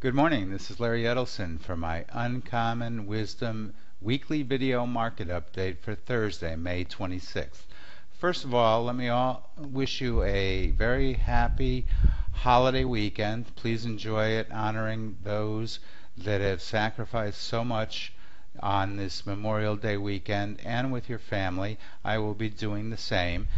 Good morning, this is Larry Edelson for my Uncommon Wisdom weekly video market update for Thursday, May 26th. First of all, let me all wish you a very happy holiday weekend. Please enjoy it, honoring those that have sacrificed so much on this Memorial Day weekend, and with your family. I will be doing the same.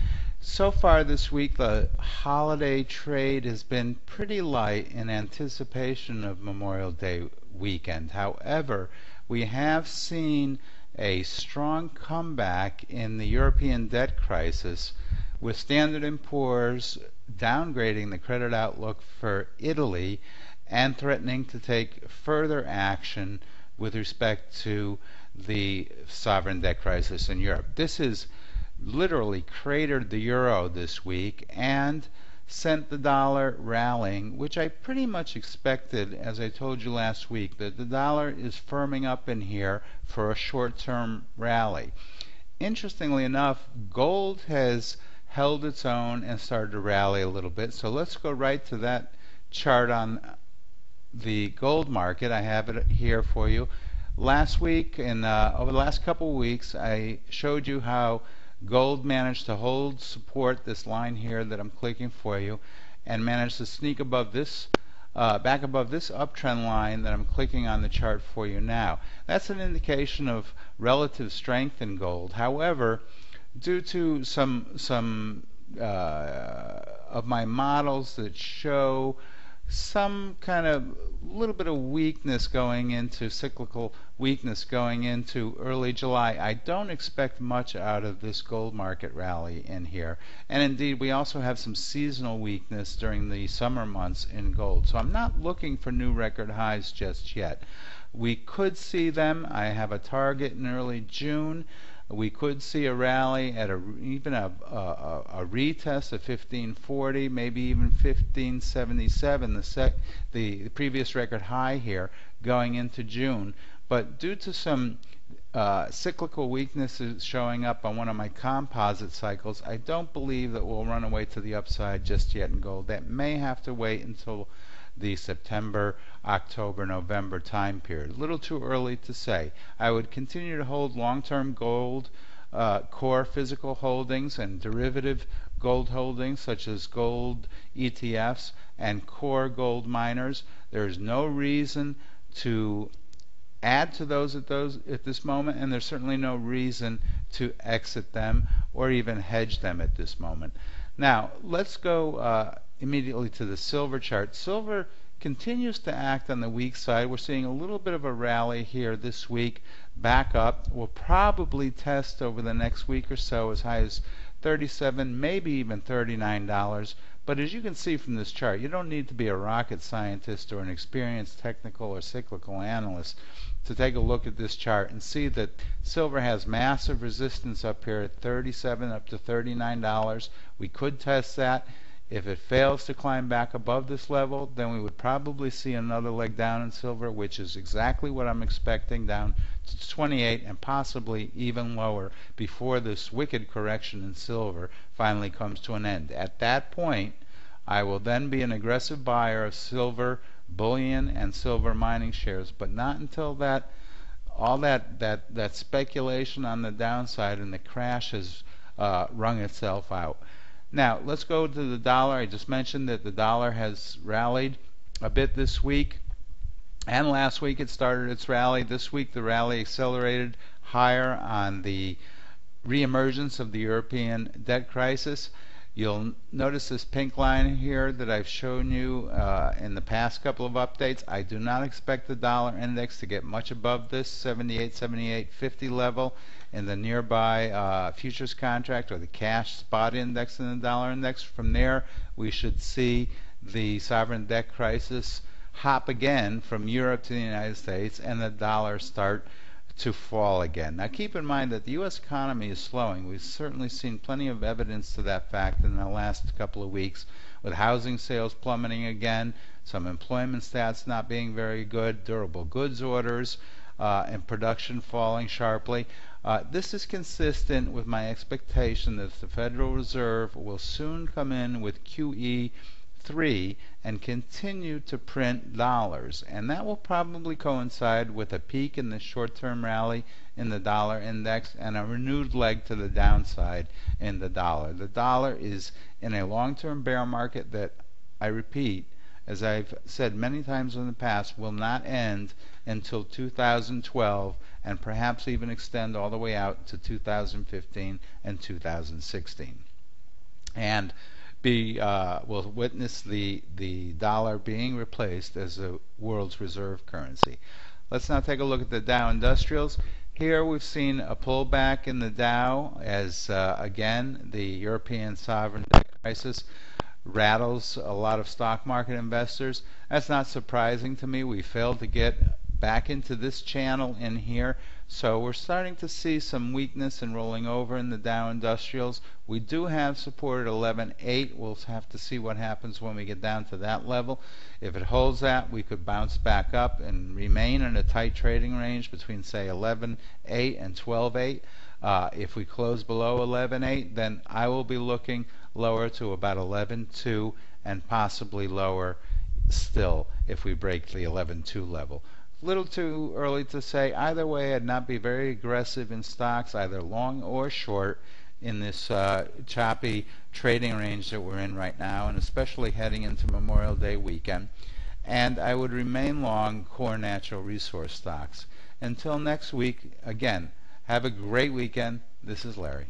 So far this week, the holiday trade has been pretty light in anticipation of Memorial Day weekend. However, we have seen a strong comeback in the European debt crisis, with Standard & Poor's downgrading the credit outlook for Italy and threatening to take further action with respect to the sovereign debt crisis in Europe. This is literally cratered the euro this week and sent the dollar rallying, which I pretty much expected, as I told you last week, that the dollar is firming up in here for a short-term rally. Interestingly enough, gold has held its own and started to rally a little bit. So let's go right to that chart on the gold market. I have it here for you. Last week and over the last couple of weeks, I showed you how gold managed to hold support, this line here that I'm clicking for you, and managed to sneak above this, back above this uptrend line that I'm clicking on the chart for you now. That's an indication of relative strength in gold. However, due to some of my models that show some kind of little bit of weakness going into cyclical weakness going into early July, I don't expect much out of this gold market rally in here. And indeed, we also have some seasonal weakness during the summer months in gold. So I'm not looking for new record highs just yet. We could see them. I have a target in early June. We could see a rally at even a retest of 1540, maybe even 1577, the previous record high here, going into June. But due to some cyclical weaknesses showing up on one of my composite cycles, I don't believe that we'll run away to the upside just yet in gold. That may have to wait until the September, October, November time period. A little too early to say. I would continue to hold long-term gold core physical holdings and derivative gold holdings such as gold ETFs and core gold miners. There is no reason to add to those at this moment, and there's certainly no reason to exit them or even hedge them at this moment. Now let's go immediately to the silver chart. Silver continues to act on the weak side. We're seeing a little bit of a rally here this week, back up. We'll probably test over the next week or so as high as $37, maybe even $39. But as you can see from this chart, you don't need to be a rocket scientist or an experienced technical or cyclical analyst to take a look at this chart and see that silver has massive resistance up here at $37 up to $39. We could test that. If it fails to climb back above this level, then we would probably see another leg down in silver, which is exactly what I'm expecting, down to 28 and possibly even lower before this wicked correction in silver finally comes to an end. At that point, I will then be an aggressive buyer of silver bullion and silver mining shares, but not until all that speculation on the downside and the crash has wrung itself out. Now let's go to the dollar. I just mentioned that the dollar has rallied a bit this week, and last week it started its rally. This week the rally accelerated higher on the reemergence of the European debt crisis. You'll notice this pink line here that I've shown you in the past couple of updates. I do not expect the dollar index to get much above this 78.50 level in the nearby futures contract or the cash spot index in the dollar index. From there, we should see the sovereign debt crisis hop again from Europe to the United States and the dollar start to fall again. Now keep in mind that the U.S. economy is slowing. We've certainly seen plenty of evidence to that fact in the last couple of weeks, with housing sales plummeting again, some employment stats not being very good, durable goods orders and production falling sharply. This is consistent with my expectation that the Federal Reserve will soon come in with QE 3 and continue to print dollars, and that will probably coincide with a peak in the short-term rally in the dollar index and a renewed leg to the downside in the dollar. The dollar is in a long-term bear market that, I repeat, as I've said many times in the past, will not end until 2012 and perhaps even extend all the way out to 2015 and 2016. And will witness the dollar being replaced as the world's reserve currency. Let's now take a look at the Dow Industrials. Here we've seen a pullback in the Dow as, again, the European sovereign debt crisis rattles a lot of stock market investors. That's not surprising to me. We failed to get back into this channel in here, so we're starting to see some weakness and rolling over in the Dow Industrials. We do have support at 11.8. We'll have to see what happens when we get down to that level. If it holds that, we could bounce back up and remain in a tight trading range between, say, 11.8 and 12.8. If we close below 11.8, then I will be looking lower to about 11.2 and possibly lower still if we break the 11.2 level. A little too early to say. Either way, I'd not be very aggressive in stocks, either long or short, in this choppy trading range that we're in right now, and especially heading into Memorial Day weekend. And I would remain long core natural resource stocks. Until next week, again, have a great weekend. This is Larry.